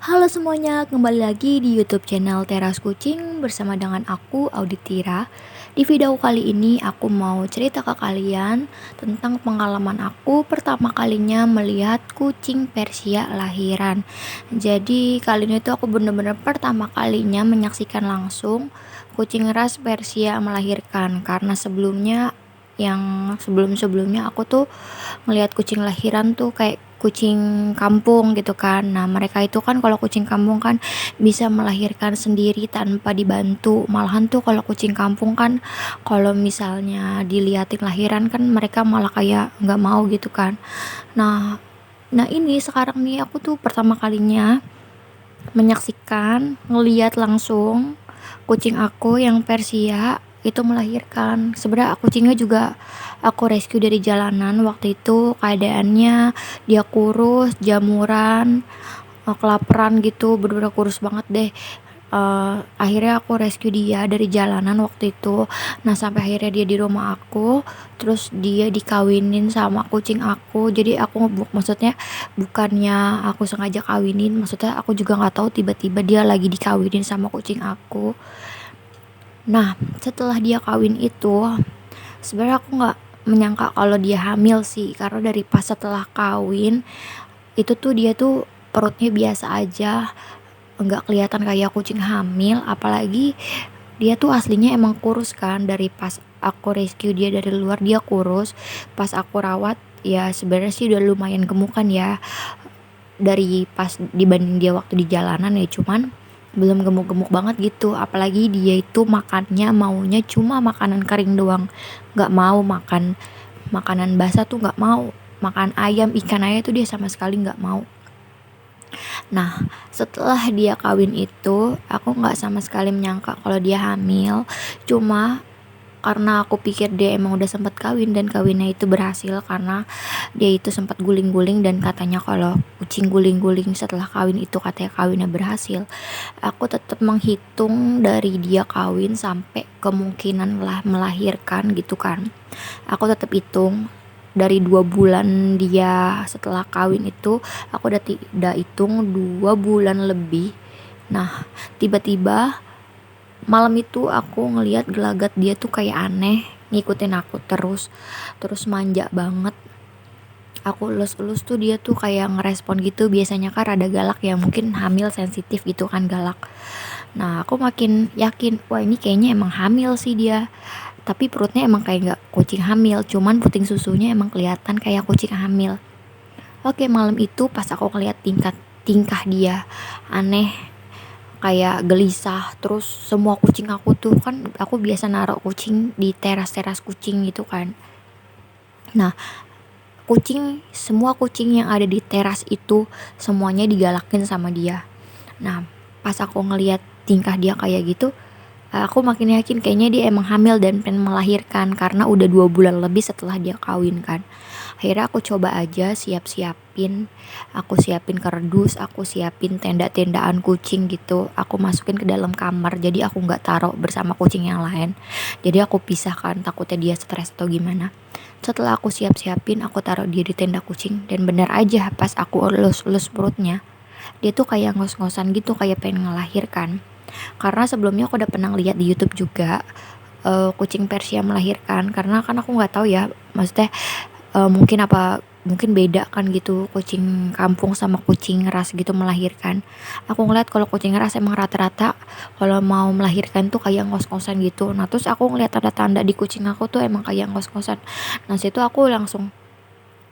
Halo semuanya, kembali lagi di YouTube channel Teras Kucing bersama dengan aku Auditira. Di video kali ini aku mau cerita ke kalian tentang pengalaman aku pertama kalinya melihat kucing Persia lahiran. Jadi kali ini tuh aku bener-bener pertama kalinya menyaksikan langsung kucing ras Persia melahirkan, karena yang sebelum-sebelumnya aku tuh ngelihat kucing lahiran tuh kayak kucing kampung gitu kan. Nah, mereka itu kan kalau kucing kampung kan bisa melahirkan sendiri tanpa dibantu. Malahan tuh kalau kucing kampung kan kalau misalnya diliatin lahiran kan mereka malah kayak nggak mau gitu kan. Nah, nah ini sekarang nih aku tuh pertama kalinya menyaksikan, ngelihat langsung kucing aku yang Persia itu melahirkan. Sebenarnya kucingnya juga aku rescue dari jalanan. Waktu itu keadaannya dia kurus, jamuran, kelaparan gitu, bener-bener kurus banget deh. Akhirnya aku rescue dia dari jalanan waktu itu. Nah, sampai akhirnya dia di rumah aku, terus dia dikawinin sama kucing aku. Jadi maksudnya bukannya aku sengaja kawinin, maksudnya aku juga nggak tahu tiba-tiba dia lagi dikawinin sama kucing aku. Nah, setelah dia kawin itu, sebenarnya aku nggak menyangka kalau dia hamil sih, karena dari pas setelah kawin itu tuh dia tuh perutnya biasa aja, nggak kelihatan kayak kucing hamil. Apalagi dia tuh aslinya emang kurus kan, dari pas aku rescue dia dari luar dia kurus, pas aku rawat ya sebenarnya sih udah lumayan gemukan ya, dari pas dibanding dia waktu di jalanan ya, cuman belum gemuk-gemuk banget gitu. Apalagi dia itu makannya maunya cuma makanan kering doang, nggak mau makan makanan basah tuh, nggak mau makan ayam ikan aja tuh dia sama sekali nggak mau. Nah, setelah dia kawin itu, aku nggak sama sekali menyangka kalau dia hamil. Cuma karena aku pikir dia emang udah sempat kawin dan kawinnya itu berhasil, karena dia itu sempat guling-guling dan katanya kalau kucing guling-guling setelah kawin itu katanya kawinnya berhasil. Aku tetap menghitung dari dia kawin sampai kemungkinan lah melahirkan gitu kan. Aku tetap hitung dari 2 bulan dia setelah kawin itu, aku udah hitung 2 bulan lebih. Nah, tiba-tiba malam itu aku ngelihat gelagat dia tuh kayak aneh, ngikutin aku terus manja banget. Aku elus-elus tuh dia tuh kayak ngerespon gitu. Biasanya kan rada galak ya, mungkin hamil sensitif gitu kan, galak. Nah, aku makin yakin, wah ini kayaknya emang hamil sih dia. Tapi perutnya emang kayak nggak kucing hamil, cuman puting susunya emang kelihatan kayak kucing hamil. Oke, malam itu pas aku ngeliat tingkah dia aneh, kayak gelisah. Terus semua kucing aku tuh kan, aku biasa naruh kucing di teras-teras kucing gitu kan. Nah, semua kucing yang ada di teras itu semuanya digalakin sama dia. Nah, pas aku ngeliat tingkah dia kayak gitu, aku makin yakin kayaknya dia emang hamil dan pengen melahirkan, karena udah 2 bulan lebih setelah dia kawin kan. Akhirnya aku coba aja aku siapin kardus, aku siapin tenda-tendaan kucing gitu, aku masukin ke dalam kamar. Jadi aku nggak taruh bersama kucing yang lain, jadi aku pisahkan, takutnya dia stres atau gimana. Setelah aku siap-siapin, aku taruh dia di tenda kucing, dan bener aja pas aku elus-elus perutnya, dia tuh kayak ngos-ngosan gitu, kayak pengen ngelahirkan. Karena sebelumnya aku udah pernah lihat di YouTube juga kucing Persia melahirkan. Karena kan aku nggak tahu ya, maksudnya mungkin beda kan gitu kucing kampung sama kucing ras gitu melahirkan. Aku ngeliat kalau kucing ras emang rata-rata kalau mau melahirkan tuh kayak ngos-ngosan gitu. Nah, terus aku ngeliat tanda-tanda di kucing aku tuh emang kayak ngos-ngosan. Nah, situ aku langsung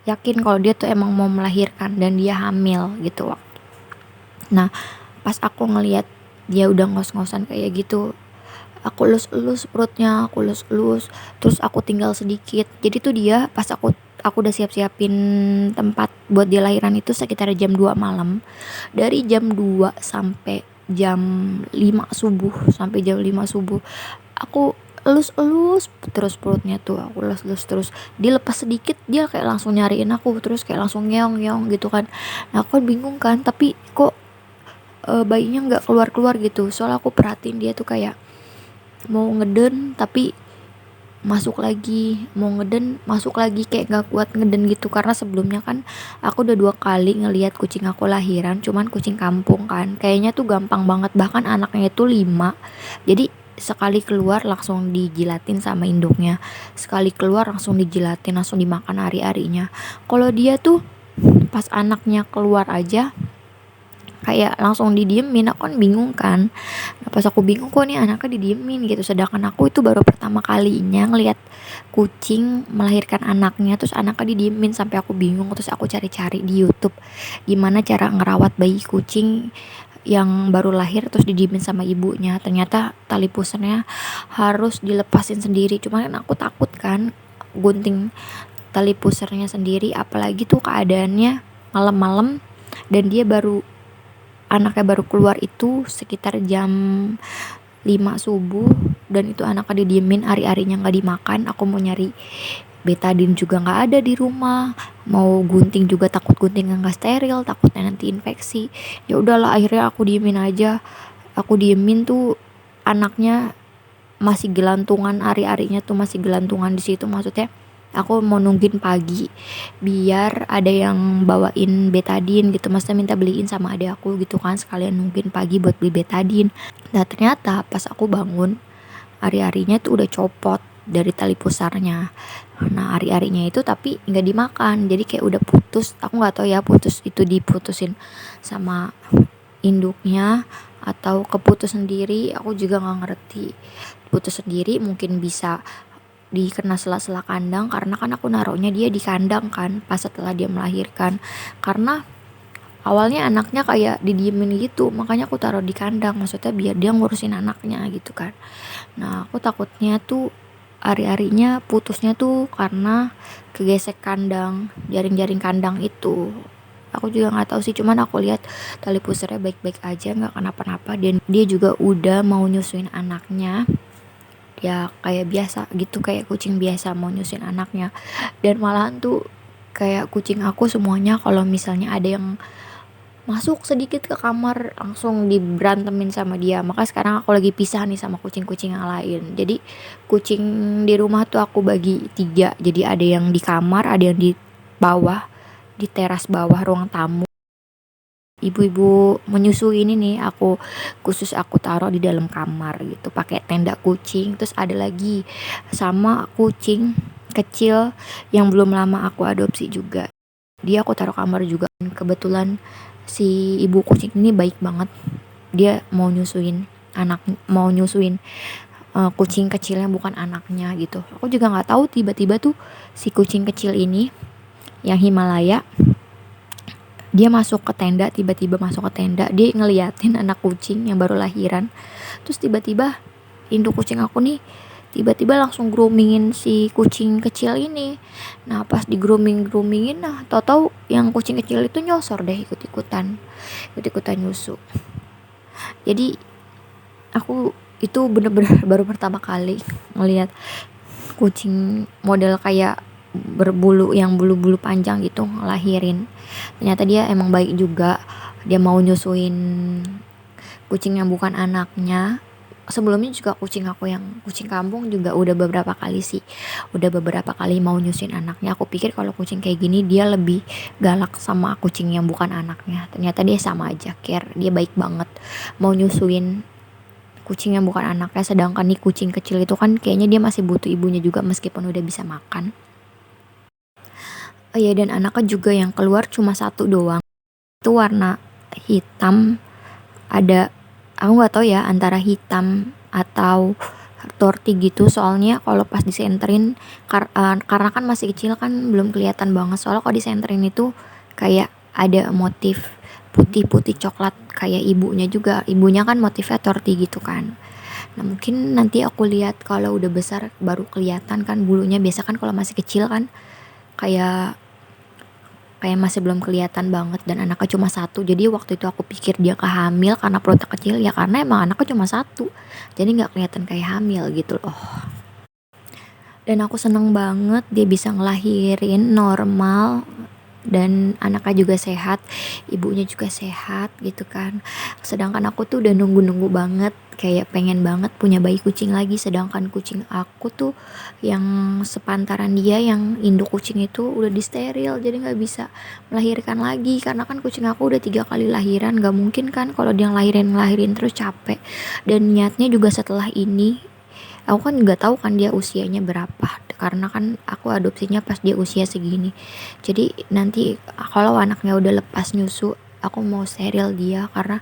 yakin kalau dia tuh emang mau melahirkan dan dia hamil gitu. Nah, pas aku ngeliat dia udah ngos-ngosan kayak gitu, aku elus-elus perutnya, aku elus-elus, terus aku tinggal sedikit. Jadi tuh dia pas aku udah siap-siapin tempat buat dia lahiran itu sekitar jam 2 malam. Dari jam 2 sampai jam 5 subuh, aku elus-elus terus perutnya tuh, aku elus-elus terus. Dilepas sedikit dia kayak langsung nyariin aku, terus kayak langsung ngeong-ngeong gitu kan. Nah, aku kan bingung kan, tapi kok bayinya nggak keluar-keluar gitu. Soalnya aku perhatiin dia tuh kayak mau ngeden tapi masuk lagi, mau ngeden masuk lagi, kayak gak kuat ngeden gitu. Karena sebelumnya kan aku udah 2 kali ngelihat kucing aku lahiran, cuman kucing kampung kan, kayaknya tuh gampang banget, bahkan anaknya itu 5. Jadi sekali keluar langsung dijilatin sama induknya, sekali keluar langsung dijilatin, langsung dimakan ari-arinya. Kalau dia tuh pas anaknya keluar aja kayak langsung didiemin. Aku kan bingung kan, nah, pas aku bingung kok nih anaknya didiemin gitu, sedangkan aku itu baru pertama kalinya ngelihat kucing melahirkan anaknya terus anaknya didiemin. Sampai aku bingung, terus aku cari-cari di YouTube gimana cara ngerawat bayi kucing yang baru lahir terus didiemin sama ibunya. Ternyata tali pusarnya harus dilepasin sendiri, cuman kan aku takut kan gunting tali pusarnya sendiri, apalagi tuh keadaannya malam-malam dan dia baru anaknya baru keluar itu sekitar jam 5 subuh, dan itu anaknya didiemin, ari-arinya nggak dimakan. Aku mau nyari betadine juga nggak ada di rumah, mau gunting juga takut guntingnya nggak steril, takutnya nanti infeksi. Ya udahlah, akhirnya aku diemin aja. Aku diemin tuh anaknya masih gelantungan, ari-arinya tuh masih gelantungan di situ. Maksudnya aku mau nungguin pagi biar ada yang bawain betadine gitu, maksudnya minta beliin sama adek aku gitu kan, sekalian nungguin pagi buat beli betadine. Nah ternyata pas aku bangun, ari-arinya tuh udah copot dari tali pusarnya. Nah ari-arinya itu tapi nggak dimakan, jadi kayak udah putus. Aku nggak tahu ya putus itu diputusin sama induknya atau keputus sendiri, aku juga nggak ngerti. Putus sendiri mungkin bisa dikena sela-sela kandang, karena kan aku naruhnya dia di kandang kan pas setelah dia melahirkan. Karena awalnya anaknya kayak didiemin gitu, makanya aku taruh di kandang, maksudnya biar dia ngurusin anaknya gitu kan. Nah aku takutnya tuh ari-arinya putusnya tuh karena kegesek kandang, jaring-jaring kandang itu. Aku juga nggak tahu sih, cuman aku lihat tali pusarnya baik-baik aja, nggak kenapa-napa, dan dia juga udah mau nyusuin anaknya ya kayak biasa gitu, kayak kucing biasa mau nyusuin anaknya. Dan malahan tuh kayak kucing aku semuanya kalau misalnya ada yang masuk sedikit ke kamar langsung diberantemin sama dia. Maka sekarang aku lagi pisah nih sama kucing-kucing yang lain. Jadi kucing di rumah tuh aku bagi 3, jadi ada yang di kamar, ada yang di bawah, di teras bawah ruang tamu. Ibu-ibu menyusui ini nih aku khusus aku taruh di dalam kamar gitu pakai tenda kucing. Terus ada lagi sama kucing kecil yang belum lama aku adopsi juga, dia aku taruh kamar juga. Kebetulan si ibu kucing ini baik banget, dia mau nyusuin anak, mau nyusuin kucing kecilnya bukan anaknya gitu. Aku juga nggak tahu, tiba-tiba tuh si kucing kecil ini yang Himalaya dia masuk ke tenda, tiba-tiba masuk ke tenda, dia ngeliatin anak kucing yang baru lahiran. Terus tiba-tiba induk kucing aku nih tiba-tiba langsung groomingin si kucing kecil ini. Nah pas di groomingin, nah tau-tau yang kucing kecil itu nyosor deh, ikut-ikutan nyusu. Jadi aku itu bener-bener baru pertama kali ngelihat kucing model kayak berbulu, yang bulu-bulu panjang gitu ngelahirin. Ternyata dia emang baik juga, dia mau nyusuin kucing yang bukan anaknya. Sebelumnya juga kucing aku yang kucing kampung juga udah beberapa kali sih, udah beberapa kali mau nyusuin anaknya. Aku pikir kalau kucing kayak gini dia lebih galak sama kucing yang bukan anaknya, ternyata dia sama aja, care, dia baik banget mau nyusuin kucing yang bukan anaknya. Sedangkan nih kucing kecil itu kan kayaknya dia masih butuh ibunya juga meskipun udah bisa makan. Oh iya, dan anaknya juga yang keluar cuma satu doang, itu warna hitam. Ada, aku nggak tahu ya antara hitam atau torti gitu, soalnya kalau pas disenterin karena kan masih kecil kan belum kelihatan banget. Soalnya kalau disenterin itu kayak ada motif putih-putih coklat kayak ibunya juga, ibunya kan motifnya torti gitu kan. Nah mungkin nanti aku lihat kalau udah besar baru kelihatan kan bulunya. Biasa kan kalau masih kecil kan kayak kayak masih belum kelihatan banget, dan anaknya cuma satu. Jadi waktu itu aku pikir dia kehamil karena perutnya kecil, ya karena emang anaknya cuma satu, jadi nggak kelihatan kayak hamil gitu loh. Dan aku seneng banget dia bisa ngelahirin normal, dan anaknya juga sehat, ibunya juga sehat gitu kan. Sedangkan aku tuh udah nunggu-nunggu banget kayak pengen banget punya bayi kucing lagi, sedangkan kucing aku tuh yang sepantaran dia yang induk kucing itu udah disteril, jadi nggak bisa melahirkan lagi karena kan kucing aku udah 3 kali lahiran, nggak mungkin kan kalau dia ngelahirin terus capek. Dan niatnya juga setelah ini aku kan nggak tahu kan dia usianya berapa karena kan aku adopsinya pas dia usia segini. Jadi nanti kalau anaknya udah lepas nyusu aku mau steril dia karena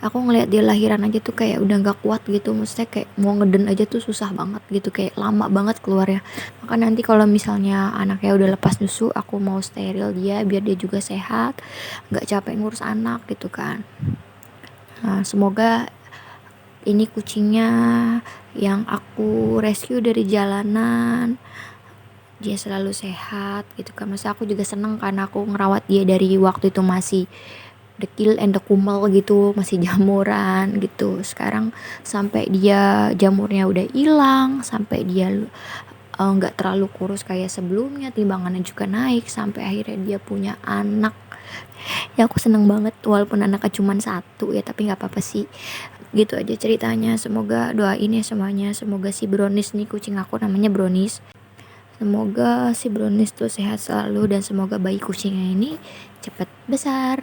aku ngelihat dia lahiran aja tuh kayak udah nggak kuat gitu, maksudnya kayak mau ngeden aja tuh susah banget gitu, kayak lama banget keluarnya. Maka nanti kalau misalnya anaknya udah lepas nyusu aku mau steril dia biar dia juga sehat, nggak capek ngurus anak gitu kan. Nah, semoga ini kucingnya yang aku rescue dari jalanan dia selalu sehat gitu kan. Masa aku juga seneng karena aku ngerawat dia dari waktu itu masih dekil and kumel gitu, masih jamuran gitu. Sekarang sampai dia jamurnya udah hilang, sampai dia nggak terlalu kurus kayak sebelumnya, timbangannya juga naik, sampai akhirnya dia punya anak. Ya aku seneng banget walaupun anaknya cuma satu ya, tapi nggak apa-apa sih. Gitu aja ceritanya, semoga doain ya semuanya, semoga si Brownies nih, kucing aku namanya Brownies, semoga si Brownies tuh sehat selalu dan semoga bayi kucingnya ini cepat besar.